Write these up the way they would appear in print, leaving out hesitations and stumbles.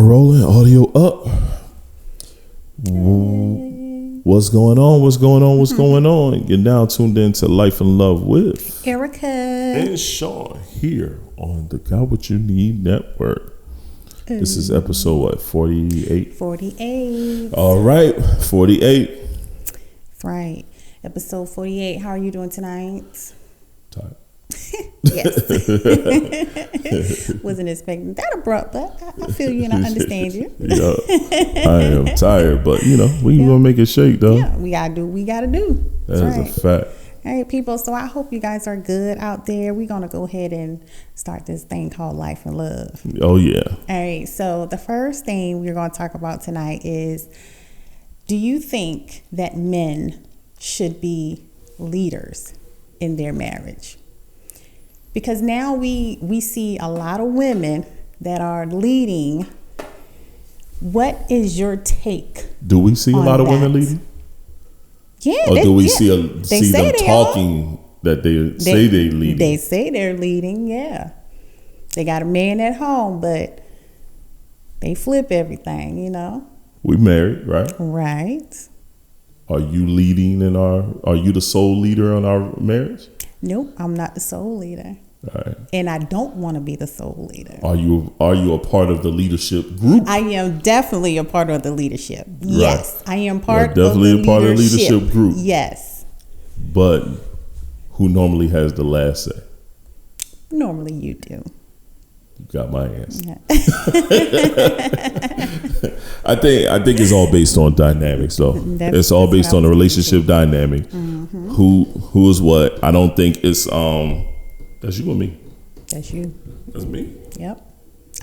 Rolling, audio up. What's going on? What's going on? What's going on? You're now tuned in to Life and Love with Erica and Shon here on the Got What You Need Network. This is episode what? 48? 48. All right, 48. That's right. Episode 48. How are you doing tonight? Tired. Yes. Wasn't expecting that abrupt, but I feel you and I understand you. Yeah, I am tired, but we gonna make it shake though. Yeah, we gotta do what we gotta do. That's right. A fact. All right, people. So I hope you guys are good out there. We're gonna go ahead and start this thing called Life and Love. Oh yeah. All right. So the first thing we're gonna talk about tonight is: do you think that men should be leaders in their marriage? Because now we see a lot of women that are leading. What is your take? Do we see a lot of women leading? Yeah. Or do we see them talking that they say they're leading? They say they're leading, yeah. They got a man at home, but they flip everything, We married, right? Right. Are you leading are you the sole leader in our marriage? Nope, I'm not the sole leader. All right. And I don't want to be the sole leader. Are you a part of the leadership group? I am definitely a part of the leadership. Yes. Right. I am part definitely of the part of the leadership group. Yes. But who normally has the last say? Normally you do. You got my answer. Yeah. I think it's all based on dynamics though. It's all based on the relationship dynamic. Mm-hmm. Who is what? I don't think it's that's you or me. That's you. That's me. Yep.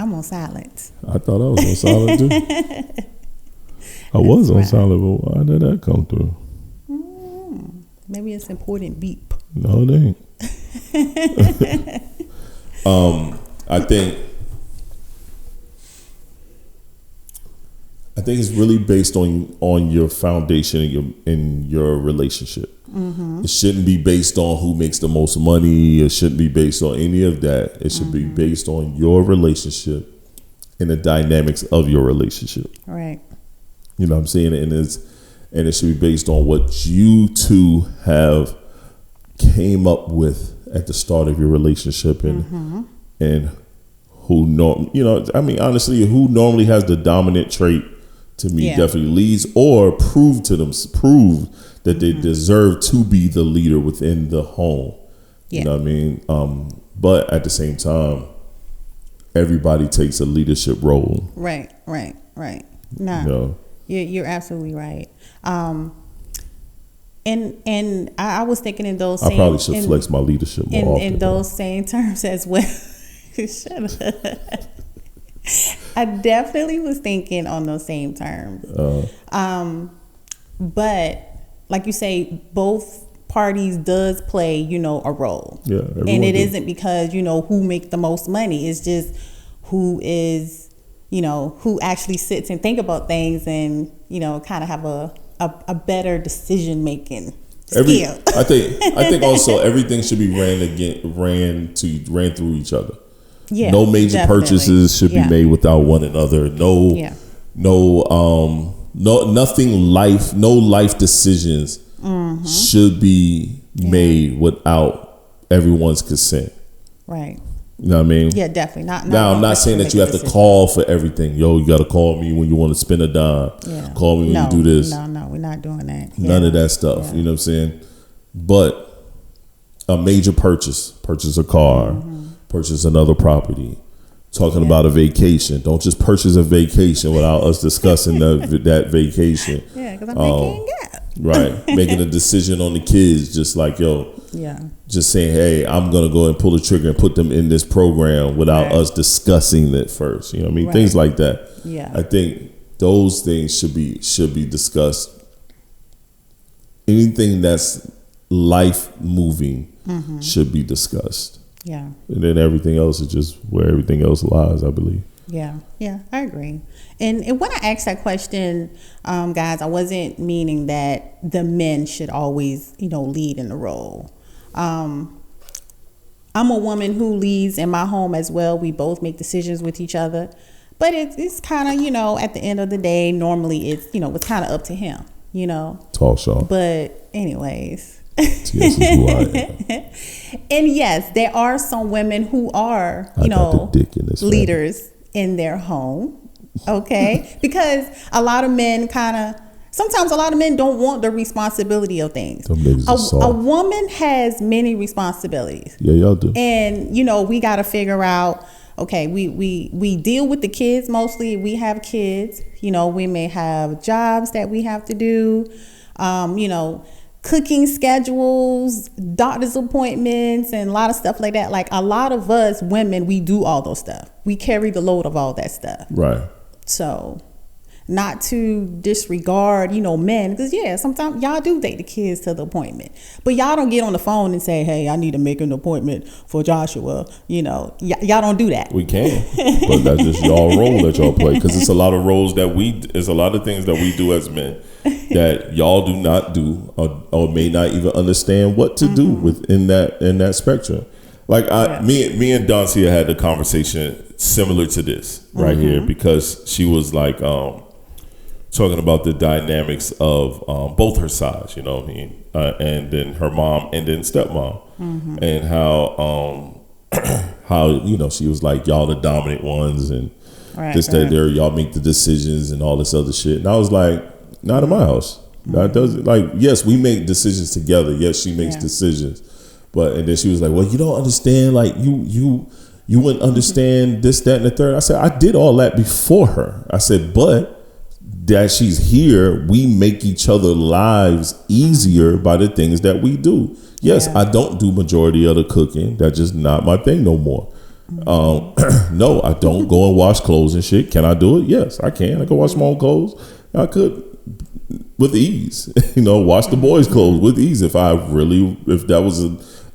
I'm on silence. I thought I was on silent too. I was on silent, but why did that come through? Maybe it's important beep. No, it ain't. I think it's really based on your foundation in your relationship. Mm-hmm. It shouldn't be based on who makes the most money. It shouldn't be based on any of that. It should be based on your relationship and the dynamics of your relationship. Right. You know what I'm saying? And it should be based on what you two have came up with at the start of your relationship and honestly, who normally has the dominant trait to me definitely leads or prove that they deserve to be the leader within the home. Yeah. You know what I mean? But at the same time, everybody takes a leadership role. Right. No, you're absolutely right. And I was thinking in those same... I probably should flex my leadership more often. In those same terms as well. Shut up. I definitely was thinking on those same terms. But like you say, both parties does play, a role. Yeah. And it isn't because, who makes the most money. It's just who is, who actually sits and think about things and, kind of have a better decision making skill. I think also everything should be ran through each other. Yeah, no major purchases should be made without one another. No life decisions should be made without everyone's consent. Right. You know what I mean? Yeah, definitely. Now, I'm not saying that you have to call for everything. Yo, you got to call me when you want to spend a dime. Yeah. Call me when you do this. No, we're not doing that. None of that stuff. Yeah. You know what I'm saying? But a major purchase a car, purchase another property, talking about a vacation. Don't just purchase a vacation without us discussing that vacation. Yeah, because I'm making gap. Right. Making a decision on the kids, just like, just saying, hey, I'm going to go and pull the trigger and put them in this program without us discussing it first. You know what I mean? Right. Things like that. Yeah. I think those things should be discussed. Anything that's life moving should be discussed. Yeah. And then everything else is just where everything else lies, I believe. Yeah, I agree. And when I asked that question, guys, I wasn't meaning that the men should always, lead in the role. I'm a woman who leads in my home as well. We both make decisions with each other. But it's kind of, at the end of the day, normally it's kind of up to him, Talk Shaw. But anyways. This is who I am. And yes, there are some women who are, leaders in their home. Okay. Because a lot of men sometimes a lot of men don't want the responsibility of things. A woman has many responsibilities. Yeah, y'all do. And, we got to figure out, okay, we deal with the kids mostly. We have kids, we may have jobs that we have to do, cooking schedules, doctor's appointments, and a lot of stuff like that. Like a lot of us women, we do all those stuff. We carry the load of all that stuff. Right. So not to disregard, men, because sometimes y'all do take the kids to the appointment, but y'all don't get on the phone and say, hey, I need to make an appointment for Joshua. Y'all don't do that. We can, but that's just y'all role that y'all play, because it's a lot of roles it's a lot of things that we do as men that y'all do not do or may not even understand what to do within that spectrum. Like me and Dancia had a conversation similar to this right here, because she was like talking about the dynamics of both her sides, and then her mom and then stepmom, and how she was like, y'all the dominant ones, and that there y'all make the decisions and all this other shit. And I was like, not in my house. That doesn't, like, yes, we make decisions together. Yes, she makes decisions, and then she was like, well, you don't understand, like you wouldn't understand this, that, and the third. I said, I did all that before her. I said, but that she's here, we make each other lives easier by the things that we do. Yes, I don't do majority of the cooking. That's just not my thing no more. No, I don't go and wash clothes and shit. Can I do it? Yes, I can. I can wash my own clothes. I could with ease. Wash the boys' clothes with ease. If that was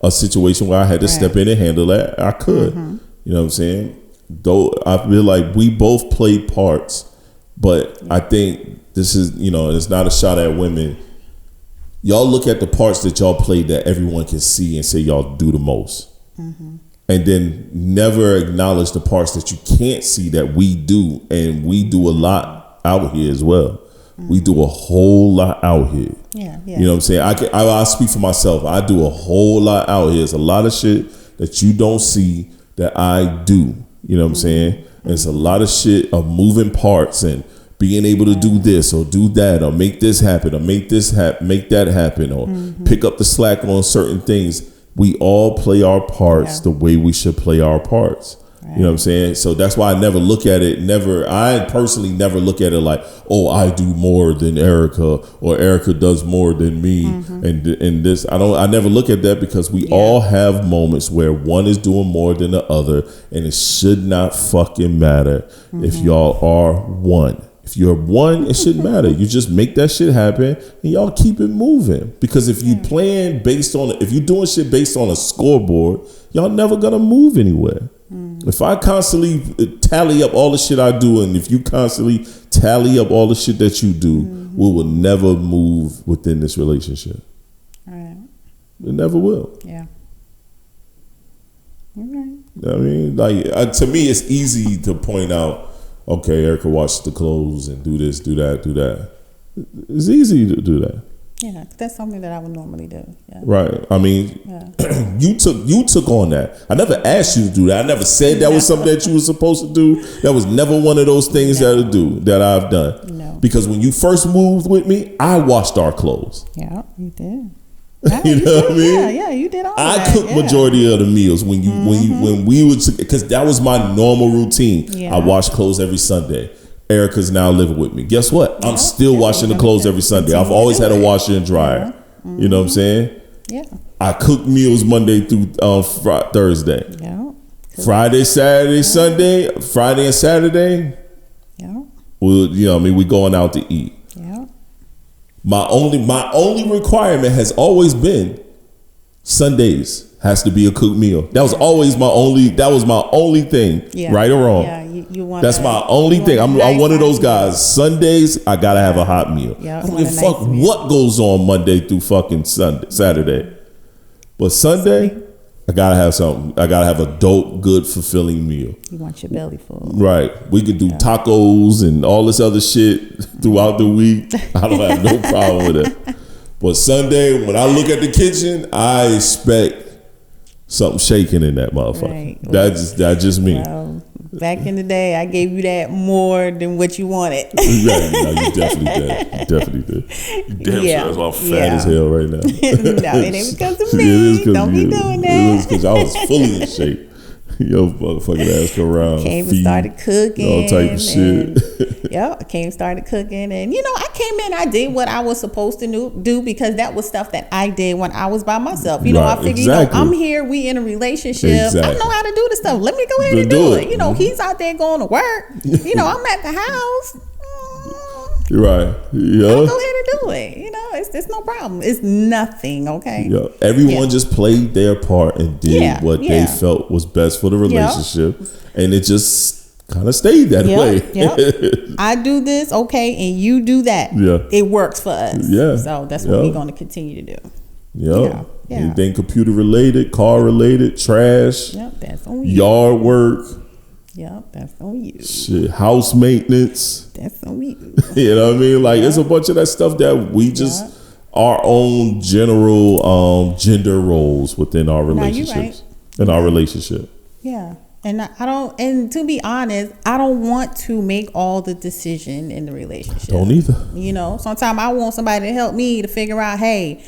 a situation where I had to step in and handle that, I could. You know what I'm saying? Though I feel like we both play parts. But I think this is, it's not a shot at women. Y'all look at the parts that y'all play that everyone can see and say y'all do the most. And then never acknowledge the parts that you can't see that we do. And we do a lot out here as well. We do a whole lot out here. Yeah. You know what I'm saying? I speak for myself. I do a whole lot out here. There's a lot of shit that you don't see that I do. You know what I'm saying? And it's a lot of shit of moving parts and being able to do this or do that or make this happen or make that happen or pick up the slack on certain things. We all play our parts the way we should play our parts. You know what I'm saying? So that's why I never look at it. I personally never look at it like, oh, I do more than Erica or Erica does more than me. And this, I never look at that, because we all have moments where one is doing more than the other, and it should not fucking matter if y'all are one. If you're one, it shouldn't matter. You just make that shit happen and y'all keep it moving. Because if you if you're doing shit based on a scoreboard, y'all never gonna move anywhere. If I constantly tally up all the shit I do, and if you constantly tally up all the shit that you do, we will never move within this relationship. Right. It never will. Yeah. Okay. I mean, like, to me, it's easy to point out, okay, Erica washes the clothes and do this, do that, do that. It's easy to do that. Yeah, that's something that I would normally do. Yeah. Right. I mean, you took on that. I never asked you to do that. I never said that was something that you were supposed to do. That was never one of those things that I've done. No. Because when you first moved with me, I washed our clothes. Yeah, you did. You know what I mean? Yeah, you did all that. I cooked majority of the meals when we would, because that was my normal routine. Yeah. I wash clothes every Sunday. Erica's now living with me. Guess what? I'm still washing the clothes every Sunday. I've always had a washer and dryer. You know what I'm saying? Yeah. I cook meals Monday through Thursday. Yeah. Friday, Saturday, Sunday, Friday and Saturday. Yeah. We going out to eat. Yeah. My only requirement has always been Sundays has to be a cooked meal. That was always my only thing, right or wrong. Yeah, you want that's my only thing. I'm one of those guys. Sundays, I gotta have a hot meal. I don't give a fuck what goes on Monday through fucking Saturday. But Sunday, I gotta have something. I gotta have a dope, good, fulfilling meal. You want your belly full. Right. We could do tacos and all this other shit throughout the week. I don't have no problem with it. But Sunday, when I look at the kitchen, I expect something shaking in that motherfucker. Right. That's just me. Well, back in the day, I gave you that more than what you wanted. Right. No, you definitely did. You definitely did. You damn sure I'm fat as hell right now. No, it ain't because of me. Don't be doing that. It was because I was fully in shape. Yo, motherfucking ass come around. Came and started cooking. All type of shit. Yep, I came and started cooking. And, I came in, I did what I was supposed to do because that was stuff that I did when I was by myself. I figured, exactly. I'm here, we in a relationship. Exactly. I know how to do this stuff. Let me go ahead and do it. He's out there going to work. I'm at the house. Right. Yeah. I'll go ahead and do it. It's no problem. It's nothing, okay? Yeah. Everyone just played their part and did what they felt was best for the relationship. Yep. And it just kind of stayed that way. Yep. I do this, okay, and you do that. Yeah. It works for us. Yeah. So that's what we're going to continue to do. Yep. Yeah. Anything computer related, car related, trash. Yep, that's on you. Yard work. Yep, that's on you. Shit, house maintenance. That's on you. You know what I mean? Like, it's a bunch of that stuff that we just, our own general gender roles within our relationships. In our relationship. Yeah. And and to be honest, I don't want to make all the decision in the relationship. Don't either. Sometimes I want somebody to help me to figure out, hey,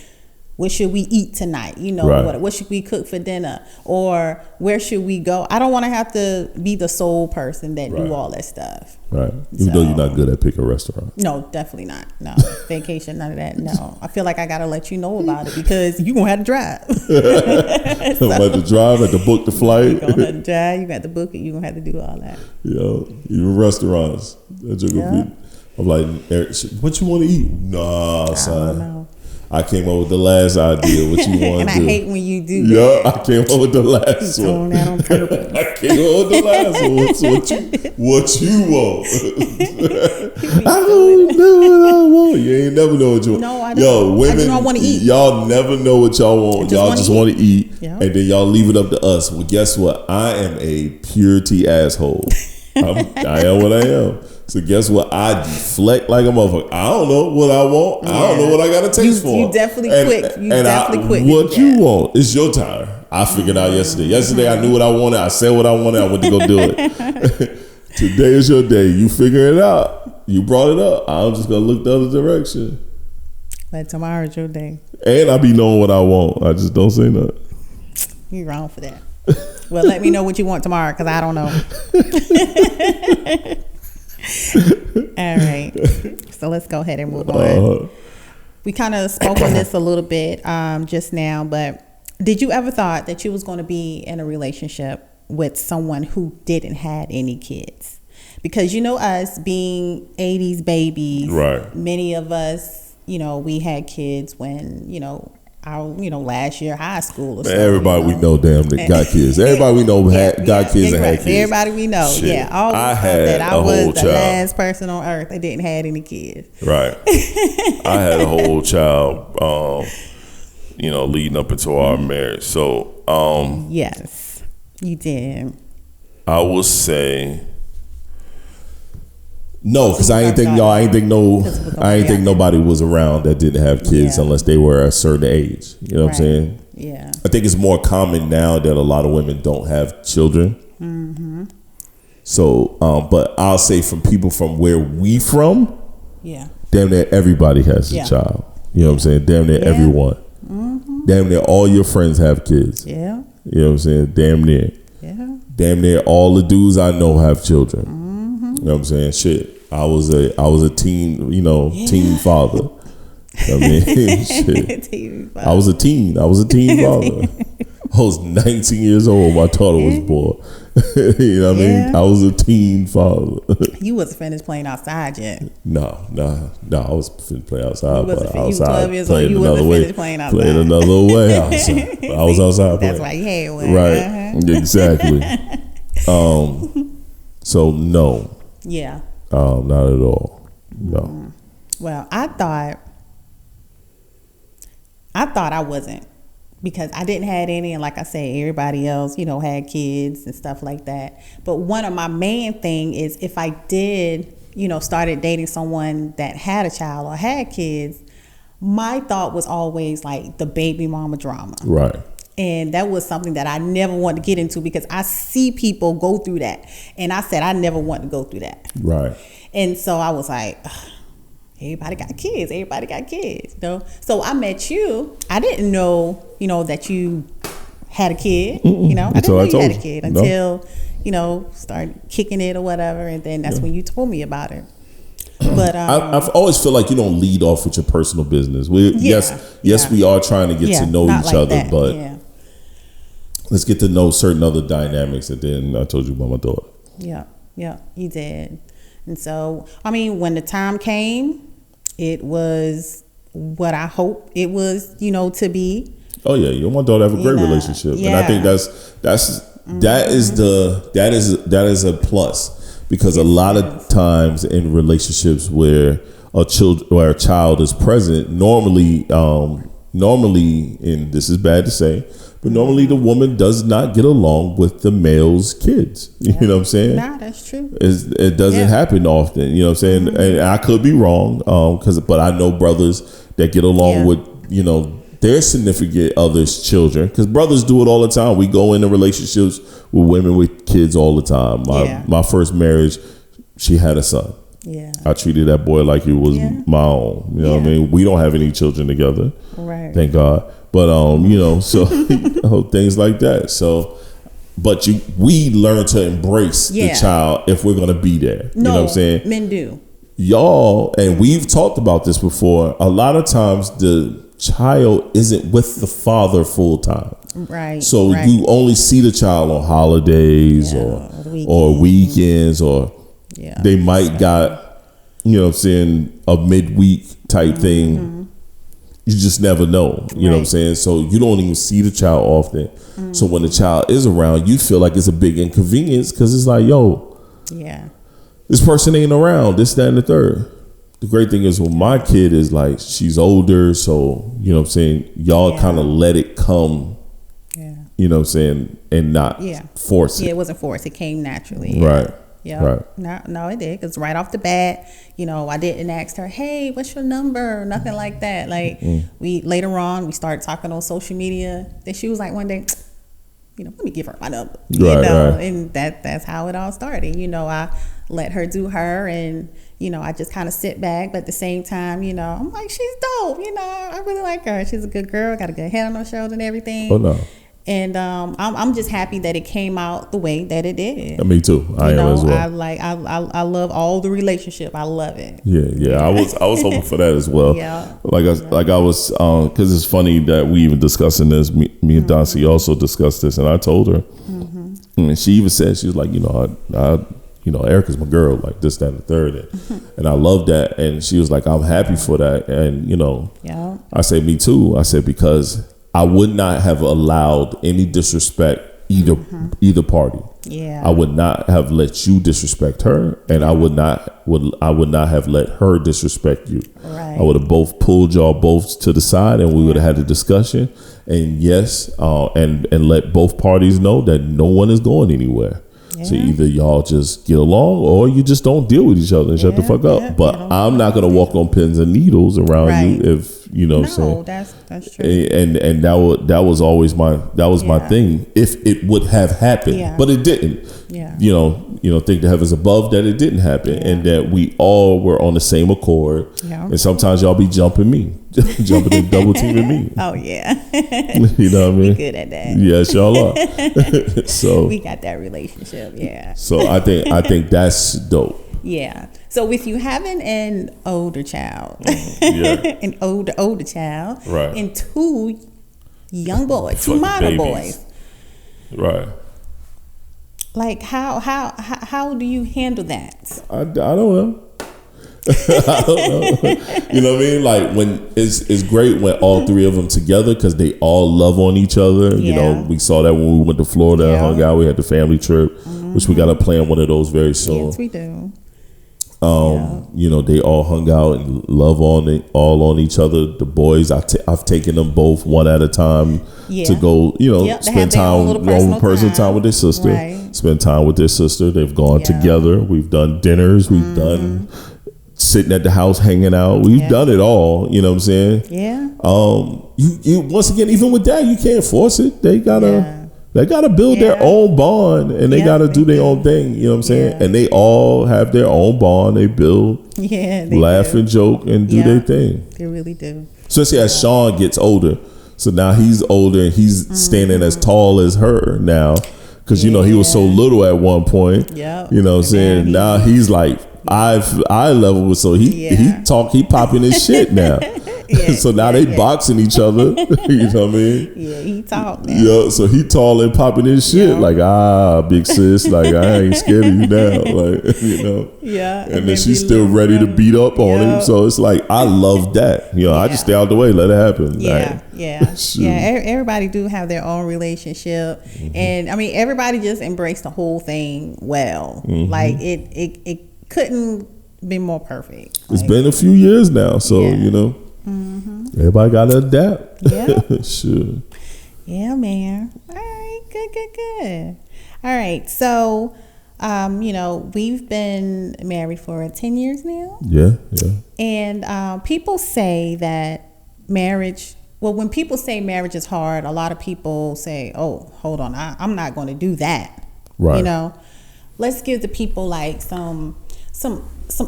what should we eat tonight? What should we cook for dinner? Or where should we go? I don't want to have to be the sole person that do all that stuff. Right. Even though you're not good at picking a restaurant. No, definitely not. No. Vacation, none of that. No. I feel like I got to let you know about it because you're going to have to drive. I'm about to drive, have to book the flight. You're going to have to drive. You got to book it. You're going to have to do all that. Even restaurants. I'm like, what you want to eat? Nah, son. I don't know. I came up with the last idea. What you want to do? And I hate when you do that. Yeah, I came up with the last one. That on purpose. I came up with the last one. So what you want? I don't know what I want. You ain't never know what you want. No, I don't. Yo, women, I just don't want to eat. Y'all never know what y'all want. Y'all just want to eat. Yeah. And then y'all leave it up to us. Well, guess what? I am a purity asshole. I am what I am. So guess what? I deflect like a motherfucker. I don't know what I want. Yeah. I don't know what I got to taste for. You definitely quick. You definitely quick. What you want? It's your time. I figured out yesterday. Yesterday I knew what I wanted. I said what I wanted. I went to go do it. Today is your day. You figure it out. You brought it up. I'm just gonna look the other direction. But tomorrow's your day. And I be knowing what I want. I just don't say nothing. You're wrong for that. Well, let me know what you want tomorrow because I don't know. All right, so let's go ahead and move on. We kind of spoke on this a little bit just now, but did you ever thought that you was going to be in a relationship with someone who didn't have any kids? Because us being 80s babies, right? Many of us, we had kids when our last year high school or something. Everybody we know damn that got kids. Everybody we know got kids and had kids. Everybody we know. Shit. Yeah. I had that I was the last person on earth that didn't have any kids. Right. I had a whole child leading up into our marriage. So yes, you did. I will say no, because I ain't think nobody was around that didn't have kids unless they were a certain age. You know what I'm saying? Yeah. I think it's more common now that a lot of women don't have children. Mm-hmm. So, but I'll say from people from where we from, damn near everybody has a child. You know what I'm saying? Damn near everyone. Mm-hmm. Damn near all your friends have kids. Yeah. You know what I'm saying? Damn near. Yeah. Damn near all the dudes I know have children. Mm-hmm. You know what I'm saying? Shit. I was a teen, teen father. I mean, shit. I was a teen father. I was 19 years old. My daughter was born. You know what I mean? I was a teen father. You wasn't finished playing outside yet. No. I was finished playing outside. You was 12 years old. You wasn't finished playing outside. Playing another way outside. I was outside playing. That's why you had one. Right. Uh-huh. Exactly. So no. Yeah. Not at all. No. Well, I thought I wasn't because I didn't have any, and like I said, everybody else, had kids and stuff like that. But one of my main thing is if I did, started dating someone that had a child or had kids, my thought was always like the baby mama drama. Right. And that was something that I never wanted to get into because I see people go through that. And I said I never want to go through that. Right. And so I was like, everybody got kids. So I met you. I didn't know, that you had a kid. I didn't know you had a kid until, started kicking it or whatever. And then that's when you told me about it. But I've always feel like you don't lead off with your personal business. Yes, we are trying to get to know each other, but let's get to know certain other dynamics. And then I told you about my daughter. Yeah, you did. And so, when the time came, it was what I hoped it was, to be. Oh yeah, you and my daughter have a great relationship, and I think that is a plus, because a lot of times in relationships where a child is present, normally, and this is bad to say, but normally the woman does not get along with the male's kids. You know what I'm saying? Nah, that's true. It doesn't happen often. You know what I'm saying? And I could be wrong, but I know brothers that get along with, their significant other's children, because brothers do it all the time. We go into relationships with women with kids all the time. My first marriage, she had a son. Yeah. I treated that boy like he was my own. You know what I mean? We don't have any children together. Right. Thank God. But so things like that. So, but we learn to embrace the child if we're gonna be there. You know what I'm saying? Men do. Y'all, and we've talked about this before. A lot of times the child isn't with the father full time. Right. So you only see the child on holidays or weekends, or they might got, a midweek type thing. You just never know. You know what I'm saying? So you don't even see the child often. So when the child is around, you feel like it's a big inconvenience, because it's like, this person ain't around, this, that, and the third. The great thing is, with my kid is like, she's older, so you know what I'm saying, y'all kind of let it come, you know what I'm saying, and not force it. It wasn't forced, it came naturally. Right. Yeah. Right. No, it did. Because right off the bat, I didn't ask her, hey, what's your number? Nothing like that. Like, later on, we started talking on social media. Then she was like, one day, let me give her my number. And that's how it all started. I let her do her, and I just kind of sit back. But at the same time, I'm like, she's dope. I really like her. She's a good girl. Got a good head on her shoulders and everything. Oh no. And I'm just happy that it came out the way that it did. Me too. I am as well. I love all the relationship. I love it. Yeah. I was hoping for that as well. Like I was, because it's funny that we even discussing this. Me and Doncy also discussed this, and I told her, and she even said, she was like, Erica's my girl, like this, that, and the third, and I love that. And she was like, I'm happy for that. And I said, me too. I said, because I would not have allowed any disrespect either party. Yeah. I would not have let you disrespect her, and I would not have let her disrespect you. Right. I would have both pulled y'all both to the side, and we would have had a discussion. And and let both parties know that no one is going anywhere. Yeah. So either y'all just get along, or you just don't deal with each other and shut the fuck up. But I'm not gonna walk on pins and needles around you if what I'm saying. That's true. And that was always my thing. If it would have happened, but it didn't. Yeah. Thank the heavens above that it didn't happen, and that we all were on the same accord. Yeah. And sometimes y'all be jumping and double teaming me. Oh yeah. You know what I mean? We good at that. Yes, y'all are. So we got that relationship. Yeah. So I think that's dope. Yeah. So with you having an older child, an older child, right, and two young boys, two minor boys, right. Like how do you handle that? I don't know. I don't know. You know what I mean? Like, when it's great when all three of them together, because they all love on each other. We saw that when we went to Florida and hung out. We had the family trip, which we got to plan one of those very soon. Yes, we do. You know, they all hung out and love all on each other. The boys, I've taken them both one at a time to go, you know, spend personal time with their sister. Right. Spend time with their sister. They've gone together. We've done dinners. We've done sitting at the house hanging out. We've done it all. You know what I'm saying? Yeah. You once again, even with that, you can't force it. They gotta build their own bond, and they gotta do their own thing. You know what I'm saying? Yeah. And they all have their own bond. They build, laugh and joke, and do their thing. They really do. Especially as Shon gets older. So now he's older and he's standing as tall as her now. Because, you know, he was so little at one point. Yeah. You know what I'm saying? Now he's like eye level. So he popping his shit now. So now they boxing each other. You know what I mean? Yeah, he tall now. Yeah, so he tall and popping his shit. Like, big sis, like, I ain't scared of you now. Like, you know? Yeah. And then she's still ready to beat up on him. So it's like, I love that. You know, I just stay out the way, let it happen. Yeah, yeah. Everybody do have their own relationship. And I mean, everybody just embraced the whole thing well. Like, it couldn't be more perfect. It's been a few years now, so, you know. Everybody got to adapt. Yeah. Sure. Yeah, man. All right. Good. All right. So, you know, we've been married for 10 years now. Yeah. And people say that marriage, well, when people say marriage is hard, a lot of people say, oh, hold on, I'm not going to do that. Right. You know, let's give the people like some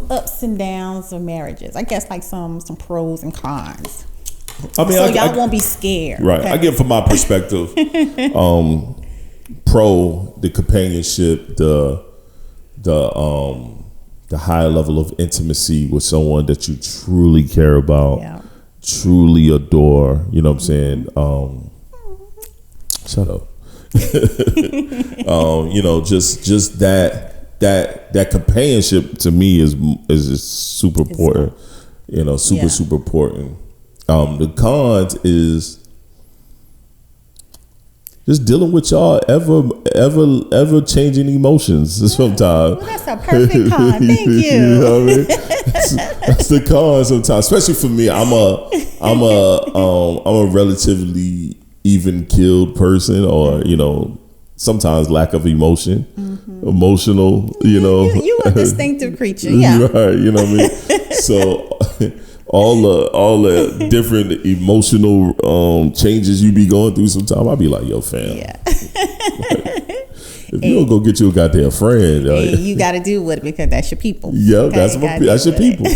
ups and downs of marriages. I guess like some pros and cons. I mean, so y'all won't be scared. Right. Okay? I get from my perspective, pro, the companionship, the high level of intimacy with someone that you truly care about, truly adore. You know what I'm saying? Shut up. You know, just that companionship to me is super important. You know, super important. The cons is just dealing with y'all ever changing emotions sometimes. Well, that's a perfect con. Thank you. You know what I mean? That's the con sometimes, especially for me. I'm a relatively even-keeled person, or you know, sometimes lack of emotional, you know. You a distinctive creature, yeah. Right, you know what I mean? So all the different emotional changes you be going through sometimes, I be like, yo, fam. Yeah. If you don't go get you a goddamn friend, you got to deal with it because that's your people. Yeah, okay? that's your people.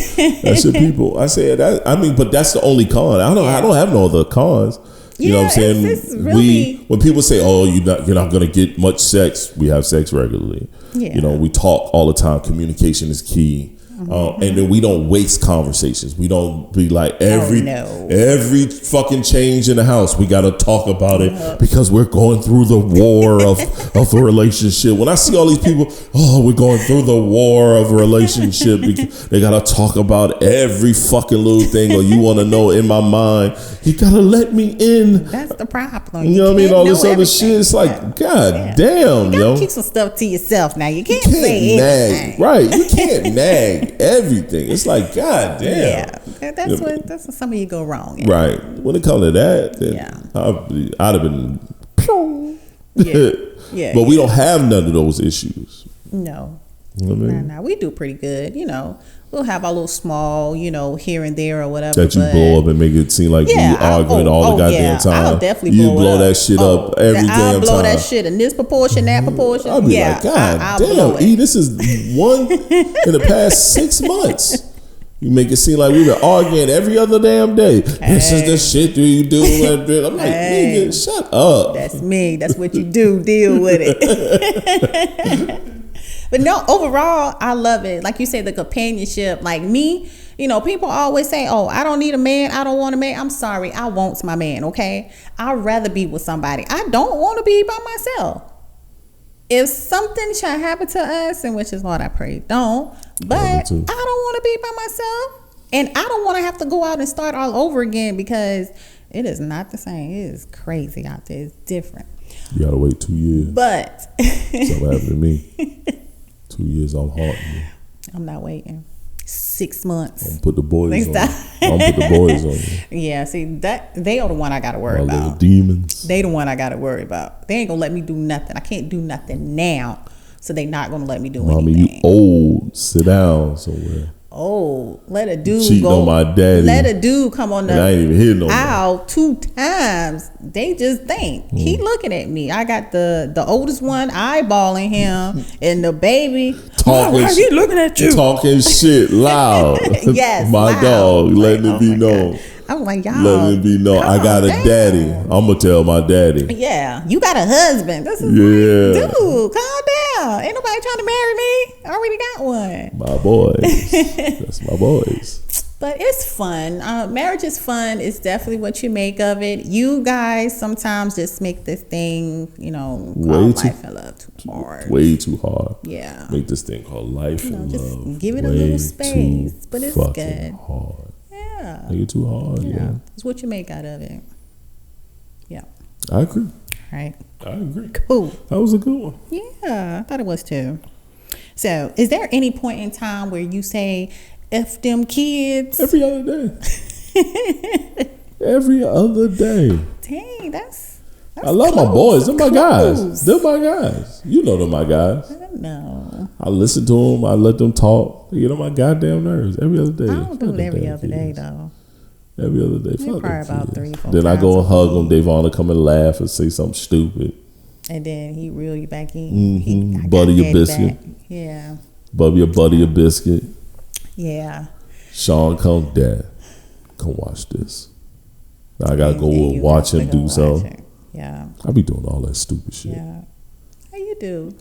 That's your people. I say that. I mean, but that's the only con. I don't have no other cons. You know what I'm saying? It's really, when people say, "Oh, you're not gonna get much sex," we have sex regularly. Yeah. You know, we talk all the time. Communication is key. And then we don't waste conversations. We don't be like every fucking change in the house, we got to talk about it because we're going through the war of a relationship. When I see all these people, we're going through the war of a relationship, because they got to talk about every fucking little thing, or you want to know in my mind, you got to let me in. That's the problem. You know what I mean? All this other shit. It's like, God damn, you gotta keep some stuff to yourself now. You can't say anything. Right. You can't nag everything. It's like, God damn. Yeah, that's when some of you go wrong. Yeah. Right. When it comes to that, then I'd have been. Yeah. But we don't have none of those issues. No. You know what I mean? No, we do pretty good. You know, we'll have our little small, you know, here and there or whatever. That you blow up and make it seem like we arguing all the goddamn time. I'll definitely blow that shit up every damn time. I'll blow that shit in this proportion, that proportion. I'll be like, God damn, E, this is one in the past 6 months. You make it seem like we've been arguing every other damn day. This is the shit you do. I'm like, nigga, shut up. That's me. That's what you do. Deal with it. But no, overall, I love it. Like you said, the companionship. Like me, you know, people always say, oh, I don't need a man. I don't want a man. I'm sorry. I want my man, okay? I'd rather be with somebody. I don't want to be by myself. If something shall happen to us, and which is Lord, I pray, don't. But I don't want to be by myself. And I don't want to have to go out and start all over again, because it is not the same. It is crazy out there. It's different. You got to wait 2 years. But something happened to me. 2 years, I'm haunting you. I'm not waiting 6 months. I'm put the boys on. I'm put the boys on you. Yeah, see that they are the one I gotta worry All about. the demons. They the one I gotta worry about. They ain't gonna let me do nothing. I can't do nothing now, so they not gonna let me do anything. You old. Sit down somewhere. Oh, let a dude cheating go. On my daddy. Let a dude come on the I ain't even hit no aisle 2 times. They just think he looking at me. I got the oldest one eyeballing him, and the baby talking. He looking at you, talking shit loud. Yes, my loud. dog letting it be known. I'm like, y'all. Letting it be known. I got a daddy. I'm gonna tell my daddy. Yeah, you got a husband. This is like, dude, calm down. Ain't nobody trying to marry me. I already got one. My boys. That's my boys. But it's fun. Marriage is fun. It's definitely what you make of it. You guys sometimes just make this thing, called life and love too hard. Way too hard. Yeah. Make this thing called life and just love. Give it a little space, but it's good. Hard. Yeah. Make it too hard. Yeah. It's what you make out of it. Yeah. I agree. Right. I agree. Cool. That was a good one. Yeah, I thought it was too. So, is there any point in time where you say, F them kids? Every other day. Every other day. Dang, that's I love my boys. They're my guys. They're my guys. You know they're my guys. I know. I listen to them. I let them talk. They get on my goddamn nerves every other day. I don't do it every other day, though. Every other day. Probably about 3, 4 Then I go and hug them. Davon will come and laugh and say something stupid. And then he reel you back in. Butter your biscuit. Back. Yeah. Butter your biscuit. Yeah. Sean, come, Dad. Come watch this. Now I gotta go watch him do something. Yeah. I be doing all that stupid shit. Yeah. How you do?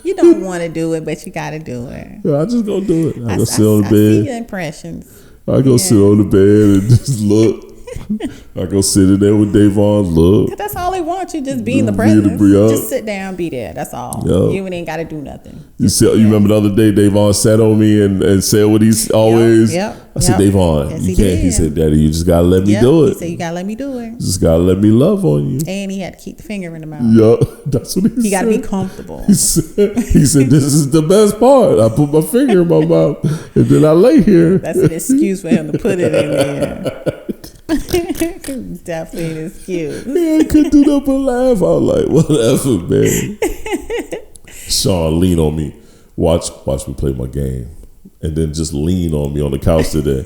You don't want to do it, but you got to do it. Yeah, I just go do it. I go sit on the bed. I see your impressions. I go sit on the bed and just look. I go sit in there with Davon, look. That's all they want you, just be in the presence. Just sit down, be there. That's all. Yep. You ain't got to do nothing. You remember the other day, Davon sat on me and said what he's always. Yep. I said, Davon, yes, you can't. He said, Daddy, you just got to let me do it. He said, you got to let me do it. You just got to let me love on you. And he had to keep the finger in the mouth. Yeah, that's what he said. You got to be comfortable. He said, this is the best part. I put my finger in my mouth and then I lay here. That's an excuse for him to put it in there. Definitely an excuse. Yeah, I couldn't do nothing but laugh. I was like, whatever, man. Sean, lean on me. Watch me play my game. And then just lean on me on the couch today.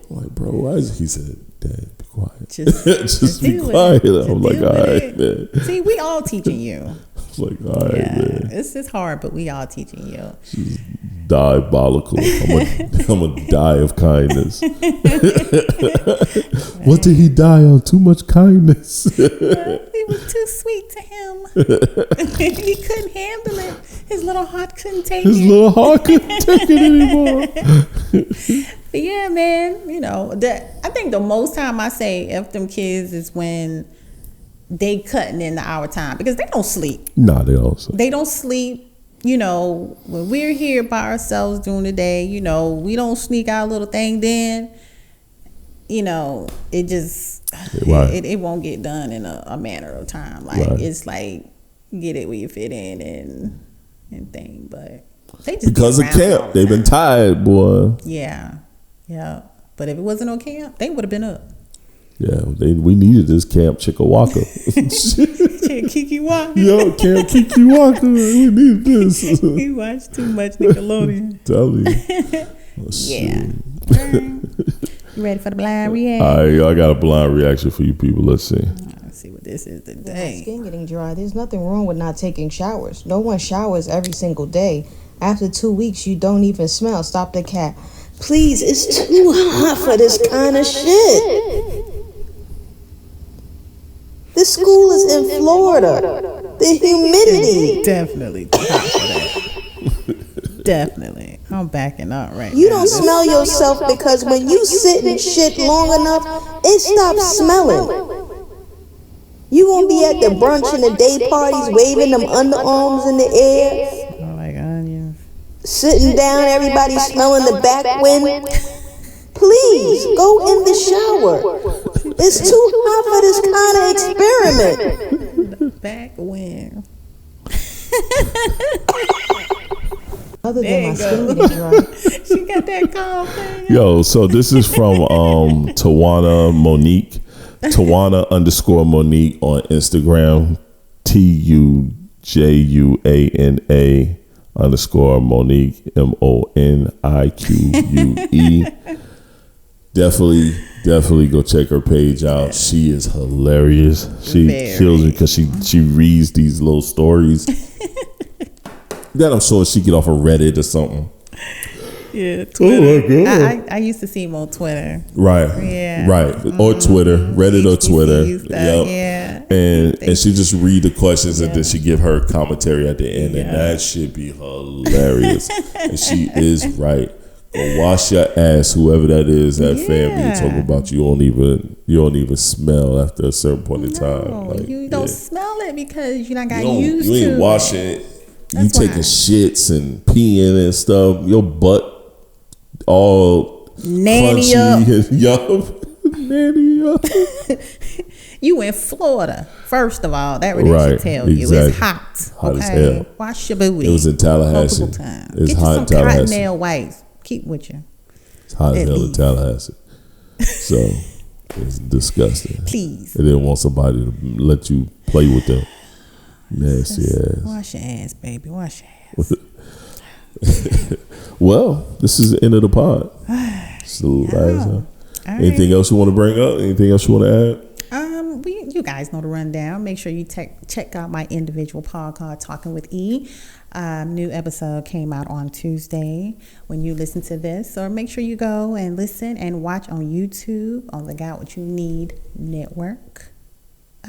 I'm like, bro, why is he said, Dad, be quiet. Just be quiet. I'm like, all right, man. See, we all teaching you. Like, all right, man. It's hard, but we all teaching you. She's diabolical. I'm a die of kindness. What did he die of? Too much kindness. It was too sweet to him. He couldn't handle it. His little heart couldn't take it. His little heart couldn't take it anymore. But yeah, man, I think the most time I say F them kids is when they cutting into our time, because they don't sleep. Nah, they don't sleep. They don't sleep. When we're here by ourselves during the day, we don't sneak our little thing then. It just, it won't get done in a manner of time. Like, it's like, get it where you fit in and thing. But they just, because of camp, they've been tired, boy. Yeah. But if it wasn't on camp, they would have been up. Yeah, we needed this Camp Chickawaka. Kikiwaka. Yo, Camp Kikiwaka. We needed this. We watched too much Nickelodeon. Tell you. You ready for the blind reaction? All right, I got a blind reaction for you people. Let's see. Let's see what this is today. Skin getting dry. There's nothing wrong with not taking showers. No one showers every single day. After 2 weeks, you don't even smell. Stop the cat. Please, it's too hot for this kind of shit. This school is in Florida. The humidity. Definitely hot for that. Definitely. I'm backing up right now. You don't smell yourself because when you sit and shit long enough, it stops smelling. You gonna be at the brunch and the day parties waving them underarms in the air. Oh my God, yeah. Sitting down, everybody smelling the back wind. Please, go in the shower. It's too hot for this kind of experiment. The back wind. Other There than my you go. skin getting dry. She got that calm thing. Yo, so this is from Tawana Monique. Tawana _ Monique on Instagram. TUJUANA _ Monique MONIQUE. Definitely go check her page out. She is hilarious. She kills me because she reads these little stories that I'm sure she get off of Reddit or something. Yeah, Twitter. Oh my God. I used to see him on Twitter. Right. Yeah. Right. Or Twitter. Reddit or Twitter. Stuff, yeah. And she just read the questions and then she give her commentary at the end, and that should be hilarious. And she is right. Go wash your ass, whoever that is, that family talking about you don't even smell after a certain point in time. Like, you don't smell it because you not got used to it. You ain't washing it. You taking shits and peeing and stuff. Your butt all nanny crunchy up. Nanny up. You in Florida, first of all. That really should tell you. It's hot. Hot as hell. Wash your booty. It was in Tallahassee. Multiple times. It's Get hot you in some Tallahassee. cotton nail wipes. Keep with you. It's hot as hell in Tallahassee. So it's disgusting. Please. They didn't want somebody to let you play with them. Nasty ass. Wash your ass, baby. Wash your ass. Well, this is the end of the pod. So, anything else you want to bring up? Anything else you want to add? You guys know the rundown. Make sure you check out my individual podcast, Talking with E. New episode came out on Tuesday when you listen to this. So make sure you go and listen and watch on YouTube on the Got What You Need Network.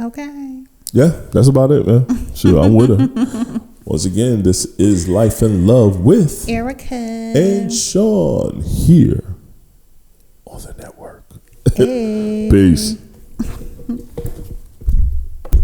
Okay. Yeah, that's about it, man. Sure, I'm with her. Once again, this is Life and Love with Erica and Shon here on the network. Hey. Peace.